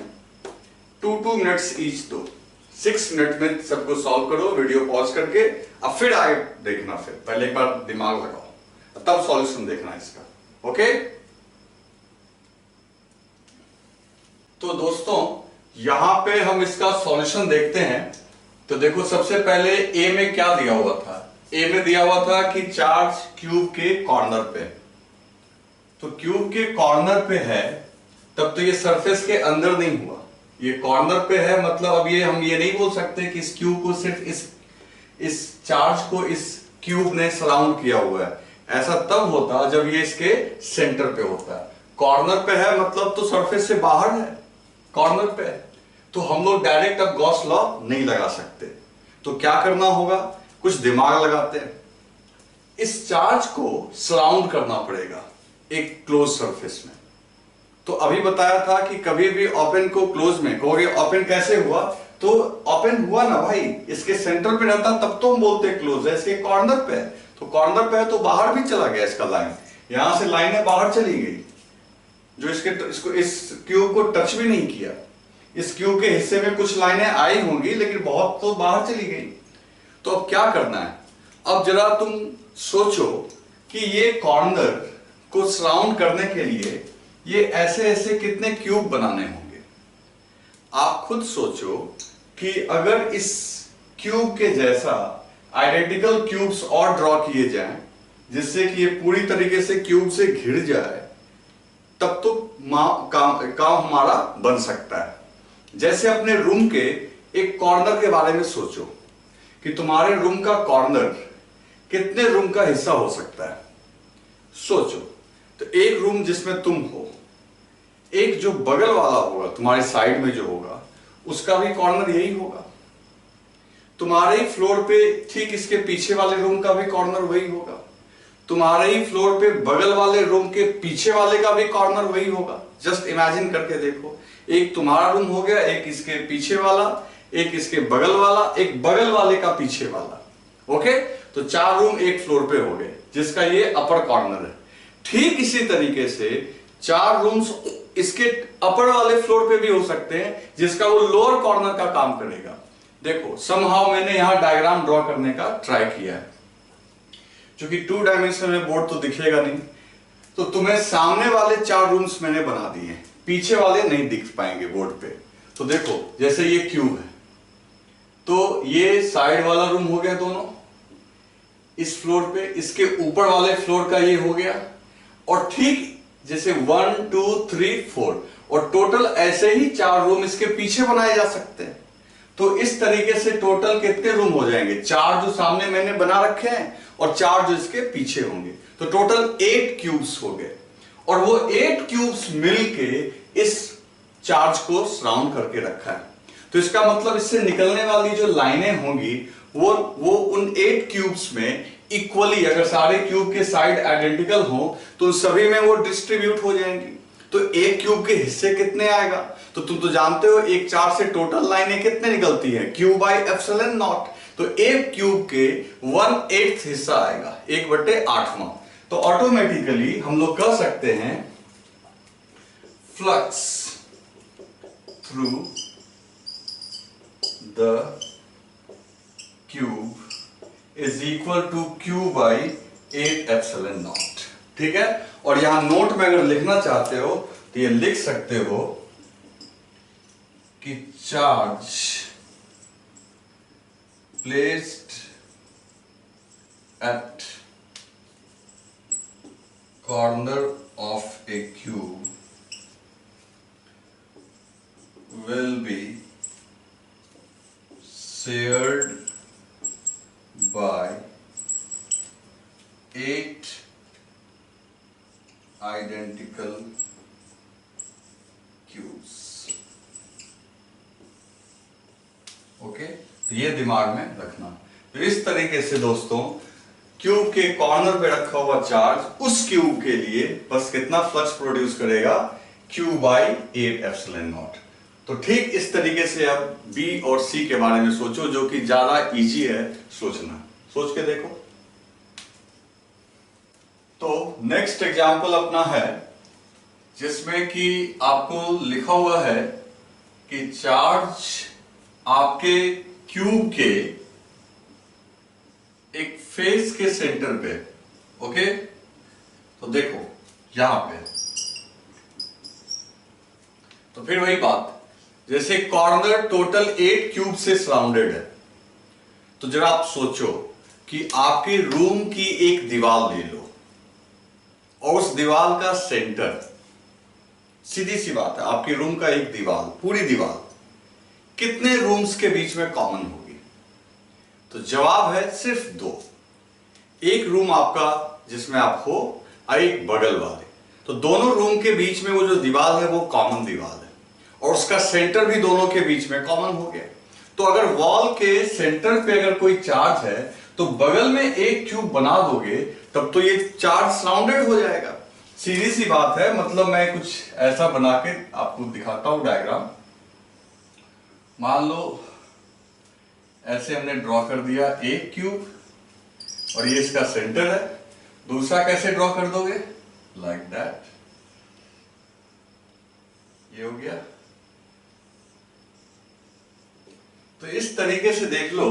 2 मिनट्स ईच दो, 6 मिनट में सबको सॉल्व करो वीडियो पॉज करके। अब फिर आगे देखना, फिर पहले एक बार दिमाग लगाओ तब सॉल्यूशन देखना इसका। ओके, तो दोस्तों यहां पे हम इसका सॉल्यूशन देखते हैं। तो देखो सबसे पहले ए में क्या दिया हुआ था, ए में दिया हुआ था कि चार्ज क्यूब के कॉर्नर पे। तो क्यूब के कॉर्नर पे है, तब तो ये सरफेस के अंदर नहीं हुआ, ये कॉर्नर पे है, मतलब अब ये हम ये नहीं बोल सकते कि इस क्यूब को सिर्फ इस चार्ज को इस क्यूब ने सराउंड किया हुआ है। ऐसा तब होता जब ये इसके सेंटर पे होता है। कॉर्नर पे है मतलब तो सरफेस से बाहर है, कॉर्नर पे है, तो हम लोग डायरेक्ट अब गॉस लॉ नहीं लगा सकते। तो क्या करना होगा, कुछ दिमाग लगाते हैं। इस चार्ज को सराउंड करना पड़ेगा एक क्लोज सरफेस में। तो अभी बताया था कि कभी भी ओपन को क्लोज में कहोगे, ओपन कैसे हुआ, तो ओपन हुआ ना भाई, इसके सेंटर पे रहता तब तो हम बोलते क्लोज है, इसके कॉर्नर पे है, तो कॉर्नर पे है तो बाहर भी चला गया इसका लाइन, यहां से लाइनें बाहर चली गई जो इसको इस क्यूब को टच भी नहीं किया। इस क्यूब के हिस्से में कुछ लाइनें आई होंगी लेकिन बहुत तो बाहर चली गई। तो अब क्या करना है, अब जरा तुम सोचो कि ये कॉर्नर को सराउंड करने के लिए ये ऐसे ऐसे कितने क्यूब बनाने होंगे। आप खुद सोचो कि अगर इस क्यूब के जैसा आइडेंटिकल क्यूब्स और ड्रॉ किए जाएं जिससे कि ये पूरी तरीके से क्यूब से घिर जाए, तब तो काम हमारा बन सकता है। जैसे अपने रूम के एक कॉर्नर के बारे में सोचो कि तुम्हारे रूम का कॉर्नर कितने रूम का हिस्सा हो सकता है। सोचो, तो एक रूम जिसमें तुम हो, एक जो बगल वाला होगा तुम्हारे साइड में जो होगा उसका भी कॉर्नर यही होगा, तुम्हारे ही फ्लोर पे ठीक इसके पीछे वाले रूम का भी कॉर्नर वही होगा, तुम्हारे ही फ्लोर पे बगल वाले रूम के पीछे वाले का भी कॉर्नर वही होगा। जस्ट इमेजिन करके देखो, एक तुम्हारा रूम हो गया, एक इसके पीछे वाला, एक इसके बगल वाला, एक बगल वाले का पीछे वाला। ओके, तो 4 रूम एक फ्लोर पे हो गए जिसका ये अपर कॉर्नर है। ठीक इसी तरीके से 4 रूम्स इसके अपर वाले फ्लोर पे भी हो सकते हैं जिसका वो लोअर कॉर्नर का काम करेगा। देखो समहाउ मैंने यहां डायग्राम ड्रॉ करने का ट्राई किया है, क्योंकि 2 डायमेंशन में बोर्ड तो दिखेगा नहीं, तो तुम्हें सामने वाले 4 रूम्स मैंने बना दिए, पीछे वाले नहीं दिख पाएंगे बोर्ड पे। तो देखो जैसे ये क्यूब है, तो ये साइड वाला रूम हो गया दोनों इस फ्लोर पे, इसके ऊपर वाले फ्लोर का ये हो गया, और ठीक जैसे 1 2 3 4 और टोटल ऐसे ही 4 रूम इसके पीछे बनाए जा सकते हैं। तो इस तरीके से टोटल कितने रूम हो जाएंगे, 4 जो सामने मैंने बना रखे हैं और 4 जो इसके पीछे होंगे, तो टोटल 8 क्यूब्स हो गए। और वो 8 क्यूब्स मिलके इस चार्ज को सराउंड करके रखा है। तो इसका मतलब इससे निकलने वाली जो लाइनें होंगी वो उन 8 क्यूब्स में इक्वली, अगर सारे क्यूब के साइड आइडेंटिकल हो तो उन सभी में वो डिस्ट्रीब्यूट हो जाएंगी। तो एक क्यूब के हिस्से कितने आएगा, तो तुम तो जानते हो एक चार्ज से टोटल लाइनें कितने निकलती है, क्यू बाई एप्सिलॉन नॉट। तो एक क्यूब के 1/8 हिस्सा आएगा, 1/8वां। तो ऑटोमेटिकली हम लोग कह सकते हैं flux through the cube is equal to Q by 8 epsilon naught. ठीक है, और यहां नोट में अगर लिखना चाहते हो तो ये लिख सकते हो कि charge placed at corner of A cube will be shared by 8 identical cubes। Okay, तो ये दिमाग में रखना। तो इस तरीके से दोस्तों क्यूब के कॉर्नर पे रखा हुआ चार्ज उस क्यूब के लिए बस कितना फ्लक्स प्रोड्यूस करेगा, Q बाई 8 एप्सिलॉन नॉट। तो ठीक इस तरीके से अब B और C के बारे में सोचो, जो कि ज्यादा इजी है सोचना। सोच के देखो। तो नेक्स्ट एग्जांपल अपना है जिसमें कि आपको लिखा हुआ है कि चार्ज आपके क्यूब के एक फेस के सेंटर पे। ओके, तो देखो यहां पे, तो फिर वही बात, जैसे कॉर्नर टोटल 8 क्यूब से सराउंडेड है। तो जरा आप सोचो कि आपके रूम की एक दीवार ले लो और उस दीवार का सेंटर, सीधी सी बात है, आपके रूम का एक दीवार, पूरी दीवार कितने रूम्स के बीच में कॉमन होगी? तो जवाब है सिर्फ 2। एक रूम आपका जिसमें आप हो और एक बगल वाले। तो दोनों रूम के बीच में वो जो दीवार है वो कॉमन दीवार है और उसका सेंटर भी दोनों के बीच में कॉमन हो गया। तो अगर वॉल के सेंटर पे अगर कोई चार्ज है तो बगल में एक क्यूब बना दोगे तब तो ये चार्ज सराउंडेड हो जाएगा। सीधी सी बात है, मतलब मैं कुछ ऐसा बना के आपको दिखाता हूं डायग्राम। मान लो ऐसे हमने ड्रॉ कर दिया एक क्यूब और ये इसका सेंटर है। दूसरा कैसे ड्रॉ कर दोगे, लाइक दैट, ये हो गया। तो इस तरीके से देख लो,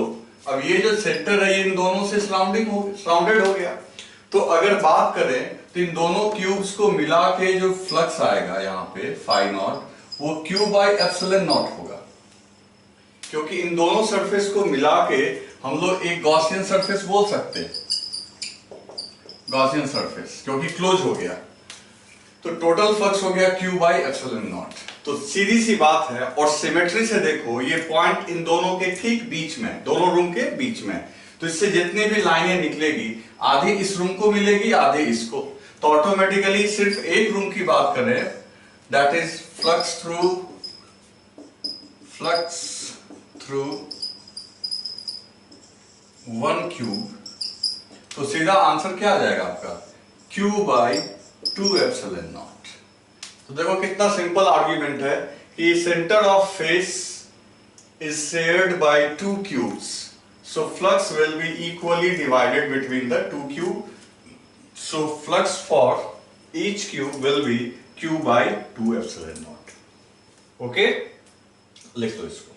अब ये जो सेंटर है ये इन दोनों से सराउंडेड हो गया। तो अगर बात करें तो इन दोनों क्यूब्स को मिला के जो फ्लक्स आएगा यहाँ पे फाई नॉट, वो क्यू बाई एप्सिलॉन नॉट होगा, क्योंकि इन दोनों सरफेस को मिला के हम लोग एक गॉसियन सरफेस बोल सकते हैं, गॉसियन सरफेस, क्योंकि क्लोज हो गया। तो टोटल फ्लक्स हो गया क्यू बाई एप्सिलॉन नॉट। तो सीधी सी बात है, और सिमेट्री से देखो ये पॉइंट इन दोनों के ठीक बीच में, दोनों रूम के बीच में। तो इससे जितनी भी लाइनें निकलेगी, आधी इस रूम को मिलेगी, आधी इसको। तो ऑटोमेटिकली सिर्फ एक रूम की बात करें, that is flux through 1 cube. तो सीधा आंसर क्या आ जाएगा आपका, Q बाई 2 एप्सिलॉन नॉट। तो देखो कितना सिंपल आर्ग्यूमेंट है कि centre of face is shared by 2 cubes, so flux will be equally divided between the 2 cube, so flux for each cube will be Q by 2 epsilon not. Okay, लिख लो इसको।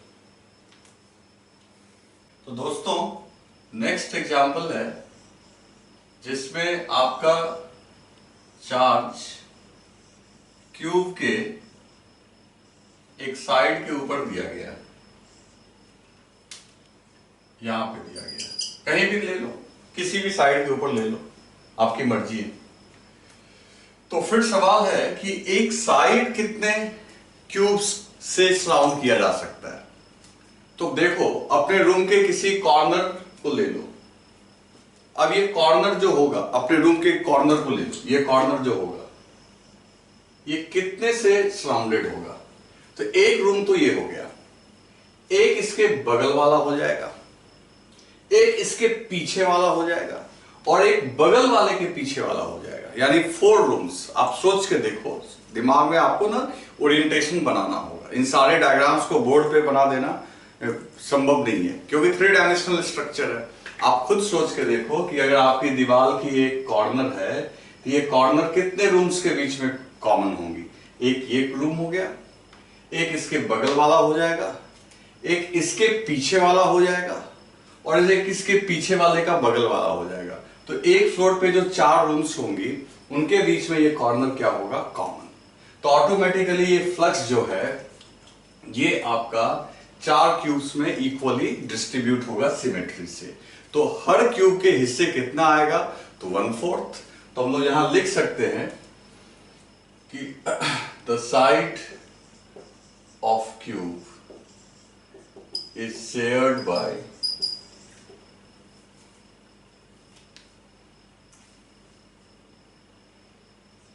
तो दोस्तों next example है जिसमें आपका charge cube के एक side के ऊपर दिया गया, यहां पे दिया गया, कहीं भी ले लो, किसी भी साइड के ऊपर ले लो, आपकी मर्जी है। तो फिर सवाल है कि एक साइड कितने क्यूब्स से सराउंड किया जा सकता है। तो देखो, अपने रूम के किसी कॉर्नर को ले लो। अब ये कॉर्नर जो होगा, अपने रूम के कॉर्नर को ले लो, ये कॉर्नर जो होगा ये कितने से सराउंडेड होगा। तो एक रूम तो ये हो गया, एक इसके बगल वाला हो जाएगा, एक इसके पीछे वाला हो जाएगा, और एक बगल वाले के पीछे वाला हो जाएगा, यानी 4 रूम्स। आप सोच के देखो, दिमाग में आपको ना ओरिएंटेशन बनाना होगा। इन सारे डायग्राम्स को बोर्ड पे बना देना संभव नहीं है, क्योंकि 3 डायमेंशनल स्ट्रक्चर है। आप खुद सोच के देखो कि अगर आपकी दीवार की एक कॉर्नर है, तो ये कॉर्नर कितने रूम्स के बीच में कॉमन होंगी। एक ये रूम हो गया, एक इसके बगल वाला हो जाएगा, एक इसके पीछे वाला हो जाएगा, और एक इसके पीछे वाले का बगल वाला हो जाएगा। तो एक फ्लोर पे जो 4 रूम्स होंगी, उनके बीच में ये कॉर्नर क्या होगा, कॉमन। तो ऑटोमेटिकली ये फ्लक्स जो है ये आपका 4 क्यूब्स में इक्वली डिस्ट्रीब्यूट होगा सिमेट्री से। तो हर क्यूब के हिस्से कितना आएगा, तो 1/4। तो हम लोग यहां लिख सकते हैं कि the side of cube is shared by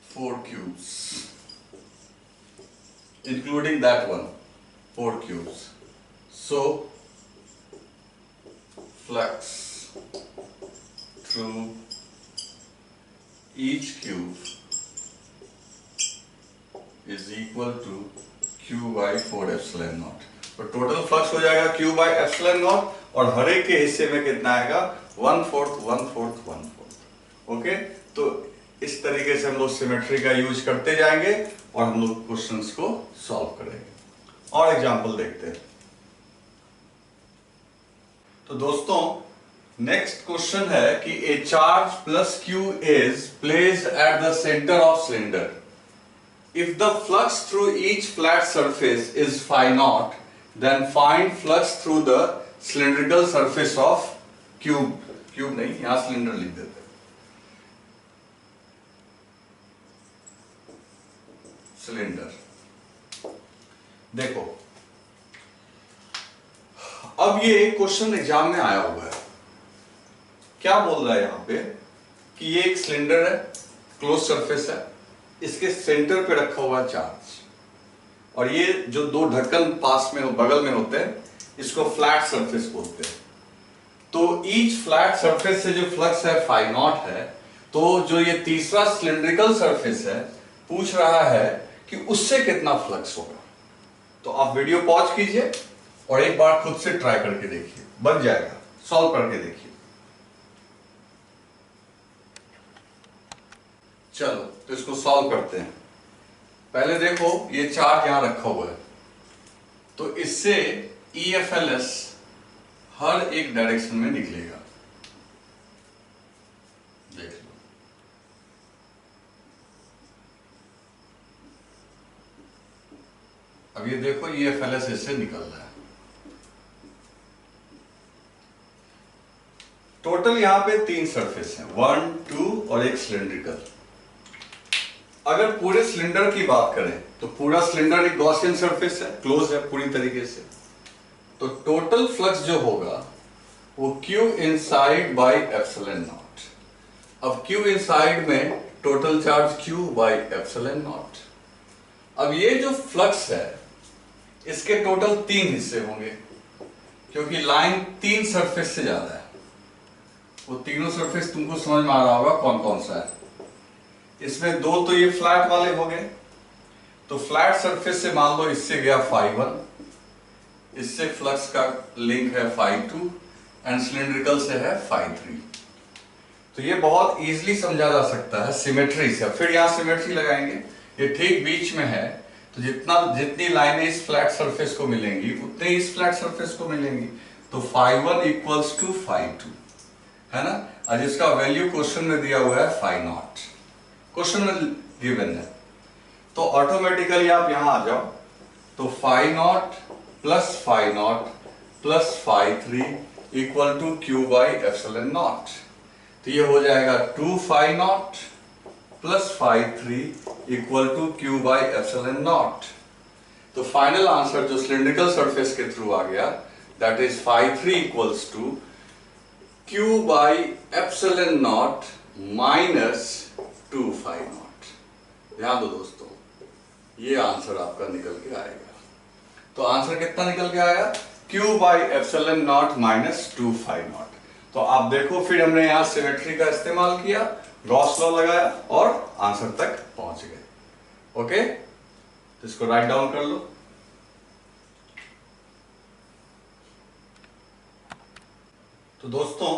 4 cubes, including that one, 4 cubes. So flux through each cube is equal to Q by 4 epsilon naught. तो टोटल फ्लक्स हो जाएगा Q by epsilon naught, और हर एक के हिस्से में कितना आएगा, 1/4, 1/4, 1/4। ओके, तो इस तरीके से हम लोग सिमेट्री का यूज करते जाएंगे और हम लोग क्वेश्चंस को सॉल्व करेंगे। और एग्जांपल देखते हैं। तो दोस्तों, नेक्स्ट क्वेश्चन है कि a charge plus Q is placed at the centre of cylinder. If the flux through each flat surface is phi naught, then find flux through the cylindrical surface of cube. Cube नहीं, यहां cylinder लिख देते हैं। Cylinder. देखो, अब ये question exam में आया हुआ है। क्या बोल रहा है यहां पे कि ये एक सिलेंडर है, क्लोज सरफेस है, इसके सेंटर पे रखा हुआ चार्ज, और ये जो 2 ढक्कन पास में बगल में होते हैं, इसको फ्लैट सरफेस बोलते हैं। तो ईच फ्लैट सरफेस से जो फ्लक्स है phi naught है। तो जो ये तीसरा सिलेंड्रिकल सरफेस है, पूछ रहा है कि उससे कितना फ्लक्स होगा। तो आप वीडियो पॉज कीजिए और एक बार खुद से ट्राई करके देखिए, बन जाएगा, सॉल्व करके देखिए। चलो, तो इसको सॉल्व करते हैं। पहले देखो, ये चार्ज यहां रखा हुआ है, तो इससे EFLS हर एक डायरेक्शन में निकलेगा। देख लो, अब ये देखो, EFLS इससे निकल रहा है। टोटल यहां पे 3 सरफेस हैं, 1, 2 और एक सिलेंड्रिकल। अगर पूरे सिलेंडर की बात करें तो पूरा सिलेंडर एक गॉसियन सरफेस है, क्लोज है पूरी तरीके से। तो टोटल फ्लक्स जो होगा वो Q inside by epsilon not. अब Q इनसाइड में total charge Q by epsilon not. अब ये जो फ्लक्स है इसके टोटल 3 हिस्से होंगे, क्योंकि लाइन 3 सरफेस से जा रहा है। वो तीनों सरफेस तुमको समझ में आ रहा होगा कौन कौन सा है। इसमें 2 तो ये फ्लैट वाले हो गए, तो फ्लैट सरफेस से मान लो इससे गया phi1, इससे फ्लक्स का लिंक है phi2 एंड सिलेंड्रिकल से है phi3। तो ये बहुत इजीली समझा जा सकता है सिमेट्री से। फिर यहां सिमेट्री लगाएंगे, ये ठीक बीच में है, तो जितनी लाइनें इस फ्लैट सरफेस को मिलेंगी उतने इस फ्लैट सरफेस को मिलेंगी। तो phi1 इक्वल्स टू phi2 है ना, और जिसका वैल्यू क्वेश्चन में दिया हुआ है phi0। क्वेश्चन में गिवन है। तो ऑटोमेटिकली आप यहां आ जाओ, तो phi naught plus phi 3 equal to Q by epsilon naught. तो ये हो जाएगा 2 phi naught plus phi 3 equal to Q by epsilon naught. तो फाइनल आंसर जो सिलिंड्रिकल सरफेस के थ्रू आ गया, that is phi 3 equals to Q by epsilon naught minus 2 phi naught. ध्यान दो दोस्तों, ये आंसर आपका निकल के आएगा। तो आंसर कितना निकल के आया? Q by epsilon naught minus 2 phi naught. तो आप देखो, फिर हमने यहां सिमेट्री का इस्तेमाल किया, गॉस लॉ लगाया और आंसर तक पहुंच गए। ओके, तो इसको राइट डाउन कर लो। तो दोस्तों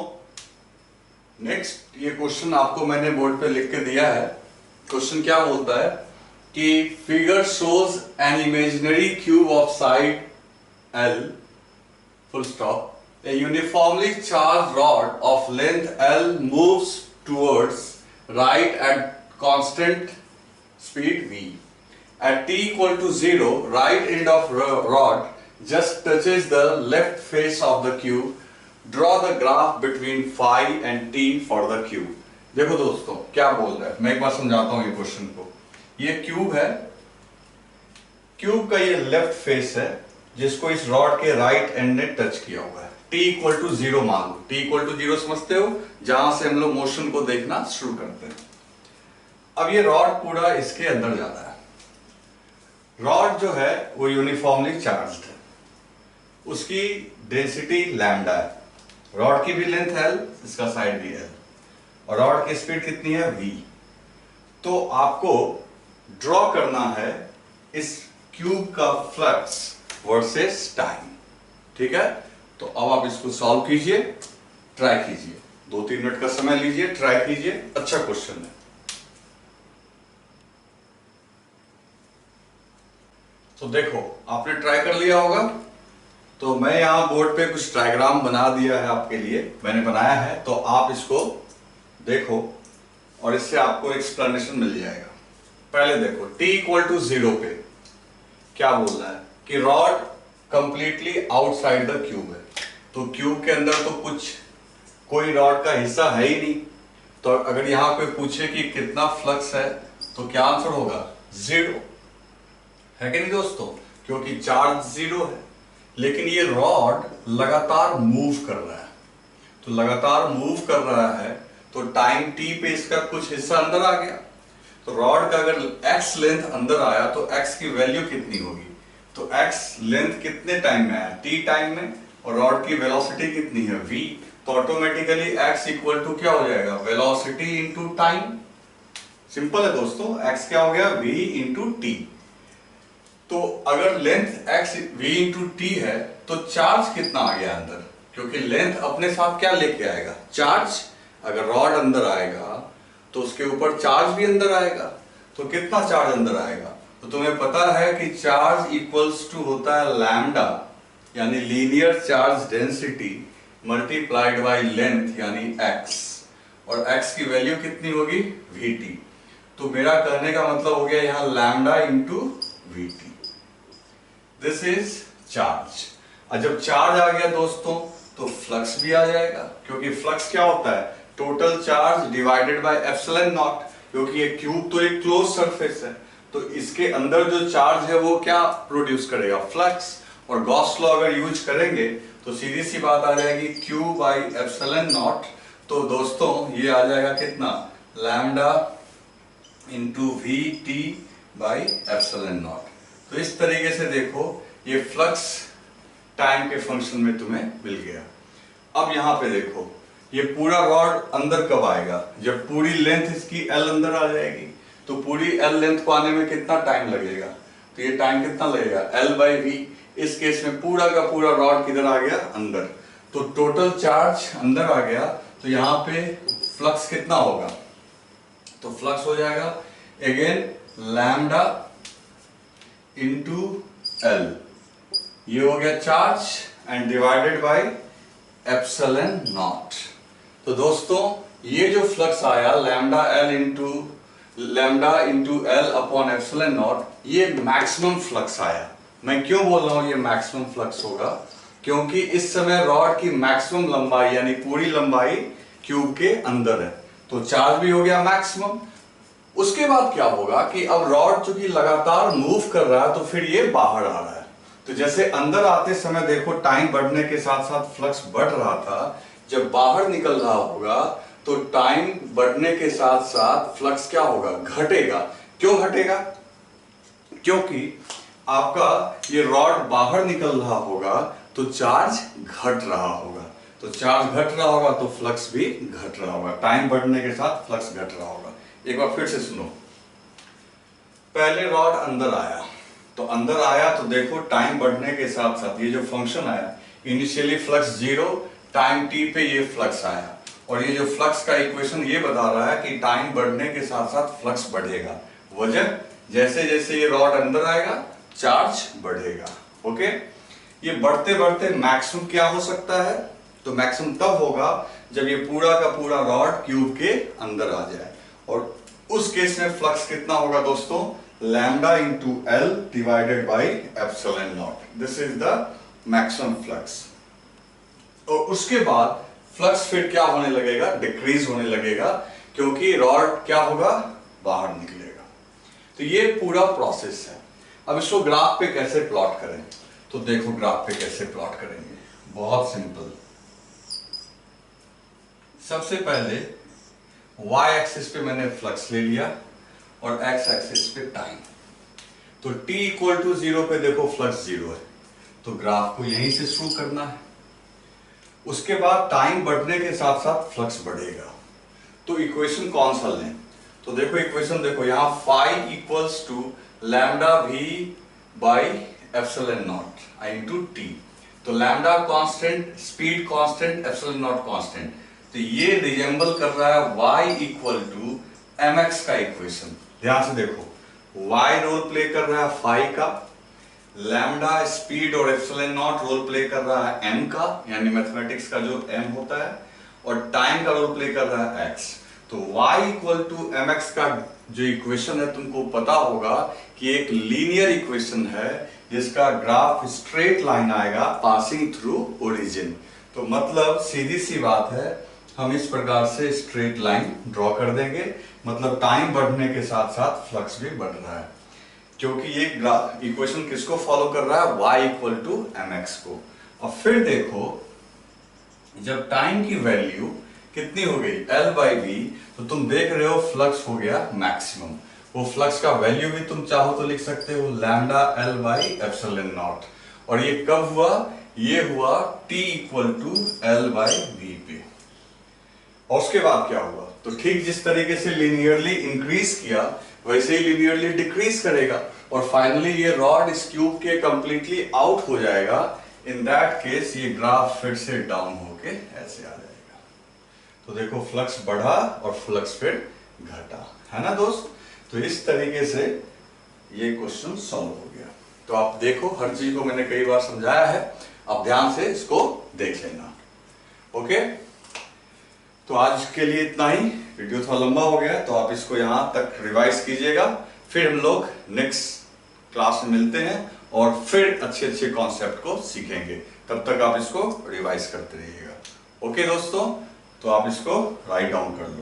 नेक्स्ट ये क्वेश्चन आपको मैंने बोर्ड पे लिख के दिया है। क्वेश्चन क्या बोलता है कि figure shows an imaginary cube of side L full stop, a uniformly charged rod of length L moves towards right at constant speed v. At t equal to 0, right end of rod just touches the left face of the cube. Draw the graph between phi and t for the cube. देखो दोस्तों क्या बोल रहा है, मैं एक बार समझाता हूं ये क्वेश्चन को। ये क्यूब है, क्यूब का ये लेफ्ट फेस है जिसको इस रॉड के राइट एंड ने टच किया हुआ है। t इक्वल टू 0 मान लो, t इक्वल टू 0 समझते हो, जहां से हम लोग मोशन को देखना शुरू करते हैं। अब ये रॉड पूरा इसके अंदर जाता है। रॉड जो है वो यूनिफॉर्मली चार्ज्ड है, उसकी डेंसिटी लैम्डा है, रॉड की भी लेंथ L, इसका साइड भी L, और रॉड की स्पीड कितनी है v। तो आपको ड्रॉ करना है इस क्यूब का फ्लक्स वर्सेस टाइम। ठीक है, तो अब आप इसको सॉल्व कीजिए, ट्राई कीजिए, 2-3 मिनट का समय लीजिए, ट्राई कीजिए। अच्छा क्वेश्चन है। तो देखो आपने ट्राई कर लिया होगा, तो मैं यहां बोर्ड पे कुछ डायग्राम बना दिया है आपके लिए, मैंने बनाया है, तो आप इसको देखो और इससे आपको एक्सप्लेनेशन मिल जाएगा। पहले देखो t इक्वल टू 0 पे क्या बोल रहा है कि rod completely outside the cube है। तो क्यूब के अंदर तो कोई रॉड का हिस्सा है ही नहीं। तो अगर यहां कोई पूछे कि कितना फ्लक्स है, तो क्या आंसर होगा? 0 है कि नहीं दोस्तों, क्योंकि चार्ज 0 है। लेकिन ये रॉड लगातार मूव कर रहा है, तो लगातार मूव कर रहा है तो टाइम t पे इसका कुछ हिस्सा अंदर आ गया। तो रॉड का अगर x लेंथ अंदर आया तो x की वैल्यू कितनी होगी? तो x लेंथ कितने टाइम में आया? t टाइम में, और रॉड की वेलोसिटी कितनी है? v। तो ऑटोमेटिकली x इक्वल टू क्या हो जाएगा? Velocity into time. सिंपल है दोस्तों, x क्या हो गया? v into T. तो अगर length x v into T है तो चार्ज कितना आ गया अंदर? क्योंकि लेंथ अपने साथ क्या लेके आएगा? चार्ज। अगर रॉड अंदर आएगा तो उसके ऊपर चार्ज भी अंदर आएगा। तो कितना चार्ज अंदर आएगा? तो तुम्हें पता है कि चार्ज इक्वल्स टू होता है लैम्डा, यानी linear charge density multiplied by length यानी x, और x की वैल्यू कितनी होगी? vt। तो मेरा कहने का मतलब हो गया यहां lambda into vt। This is charge. और जब चार्ज आ गया दोस्तों तो फ्लक्स भी आ जाएगा, क्योंकि फ्लक्स क्या होता है? Total charge divided by epsilon not, क्योंकि ये क्यूब तो एक क्लोज सरफेस है, तो इसके अंदर जो चार्ज है वो क्या प्रोड्यूस करेगा? फ्लक्स। और गॉस लॉ अगर यूज करेंगे तो सीधी सी बात आ जाएगी Q बाई एप्सिलॉन नॉट। तो दोस्तों ये आ जाएगा कितना? Lambda into we T by epsilon naught. तो इस तरीके से देखो ये फ्लक्स टाइम के फंक्शन में तुम्हें मिल गया। अब यहां पे देखो ये पूरा रॉड अंदर कब आएगा? जब पूरी लेंथ इसकी L अंदर आ जाएगी। तो पूरी L लेंथ को आने में कितना टाइम लगेगा? तो ये टाइम कितना लगेगा? L by V. इस केस में पूरा का पूरा रॉड किधर आ गया? अंदर। तो टोटल चार्ज अंदर आ गया, तो यहाँ पे फ्लक्स कितना होगा? तो फ्लक्स हो जाएगा अगेन लैम्डा इंटू L। ये हो गया charge and divided by epsilon naught. तो दोस्तों ये जो फ्लक्स आया lambda L into lambda into L upon epsilon not, ये मैक्सिमम फ्लक्स आया। मैं क्यों बोल रहा हूं ये मैक्सिमम फ्लक्स होगा, क्योंकि इस समय रॉड की मैक्सिमम लंबाई यानी पूरी लंबाई क्यूब के अंदर है, तो चार्ज भी हो गया मैक्सिमम। उसके बाद क्या होगा कि अब रॉड चूंकि लगातार मूव कर रहा है तो फिर ये बाहर आ रहा है। तो जैसे अंदर आते समय देखो टाइम बढ़ने के साथ साथ फ्लक्स बढ़ रहा था, जब बाहर निकल रहा होगा तो टाइम बढ़ने के साथ साथ फ्लक्स क्या होगा, घटेगा। क्यों घटेगा, क्योंकि आपका ये रॉड बाहर निकल रहा होगा तो चार्ज घट रहा होगा, तो चार्ज घट रहा होगा तो फ्लक्स भी घट रहा होगा, टाइम बढ़ने के साथ फ्लक्स घट रहा होगा। एक बार फिर से सुनो, पहले रॉड अंदर आया, तो अंदर आया तो देखो टाइम बढ़ने के साथ साथ ये जो फंक्शन आया, इनिशियली फ्लक्स 0, टाइम t पे ये फ्लक्स आया, और ये जो फ्लक्स का इक्वेशन ये बता रहा है कि टाइम बढ़ने के साथ साथ फ्लक्स बढ़ेगा। वजह, जैसे जैसे ये रॉड अंदर आएगा चार्ज बढ़ेगा। ओके, ये बढ़ते बढ़ते मैक्सिमम क्या हो सकता है, तो मैक्सिमम तब होगा जब ये पूरा का पूरा रॉड क्यूब के अंदर आ जाए, और उस केस में फ्लक्स कितना होगा दोस्तों, lambda into L divided by epsilon not, this is the maximum flux. और उसके बाद फ्लक्स फिर क्या होने लगेगा, डिक्रीज होने लगेगा, क्योंकि रॉड क्या होगा, बाहर निकलेगा। तो ये पूरा प्रोसेस है। अब इसको ग्राफ पे कैसे प्लॉट करें, तो देखो ग्राफ पे कैसे प्लॉट करेंगे, बहुत सिंपल। सबसे पहले y एक्सिस पे मैंने फ्लक्स ले लिया और x एक्सिस पे टाइम, तो t इक्वल टू 0 पे देखो फ्लक्स 0 है, तो ग्राफ को यहीं से शुरू करना है। उसके बाद टाइम बढ़ने के साथ साथ फ्लक्स बढ़ेगा, तो इक्वेशन कौन सा लें, तो देखो इक्वेशन देखो यहां phi equals to lambda v by epsilon naught into t, तो lambda constant, speed constant, epsilon naught constant, तो ये रिजेंबल कर रहा है y इक्वल टू mx का इक्वेशन। ध्यान से देखो y रोल प्ले कर रहा है फाई का, लैम्डा स्पीड और एप्सिलॉन नॉट रोल प्ले कर रहा है m का, यानी मैथमेटिक्स का जो m होता है, और टाइम का रोल प्ले कर रहा है x। तो y इक्वल टू mx का जो इक्वेशन है तुमको पता होगा कि एक लीनियर इक्वेशन है जिसका ग्राफ स्ट्रेट लाइन आएगा पासिंग थ्रू ओरिजिन। तो मतलब सीधी सी बात है, हम इस प्रकार से स्ट्रेट लाइन ड्रॉ कर देंगे, मतलब टाइम बढ़ने के साथ साथ फ्लक्स भी बढ़ रहा है, क्योंकि ये इक्वेशन किसको फॉलो कर रहा है, y इक्वल टू mx को। और फिर देखो जब टाइम की वैल्यू कितनी हो गई, L बाई वी, तो तुम देख रहे हो फ्लक्स हो गया मैक्सिमम। वो फ्लक्स का वैल्यू भी तुम चाहो तो लिख सकते हो lambda L by epsilon naught, और ये कब हुआ, ये हुआ t equal to L by V पे। और उसके बाद क्या हुआ, तो ठीक जिस तरीके से लिनियरली इंक्रीज किया वैसे ही लिनियरली डिक्रीज करेगा, और फाइनली ये रॉड इस क्यूब के कंप्लीटली आउट हो जाएगा। इन दैट केस ये ग्राफ फिर से डाउन होके ऐसे आ जाएगा। तो देखो फ्लक्स बढ़ा और फ्लक्स फिर घटा, है ना दोस्त। तो इस तरीके से ये क्वेश्चन सॉल्व हो गया। तो आप देखो हर चीज को मैंने कई बार समझाया है, आप ध्यान से इसको देख लेना। ओके, तो आज के लिए इतना ही, वीडियो थोड़ा लंबा हो गया तो आप इसको यहाँ तक रिवाइज कीजिएगा, फिर हम लोग नेक्स्ट क्लास में मिलते हैं और फिर अच्छे अच्छे कॉन्सेप्ट को सीखेंगे। तब तक आप इसको रिवाइज करते रहिएगा। ओके दोस्तों, तो आप इसको राइट डाउन कर लो।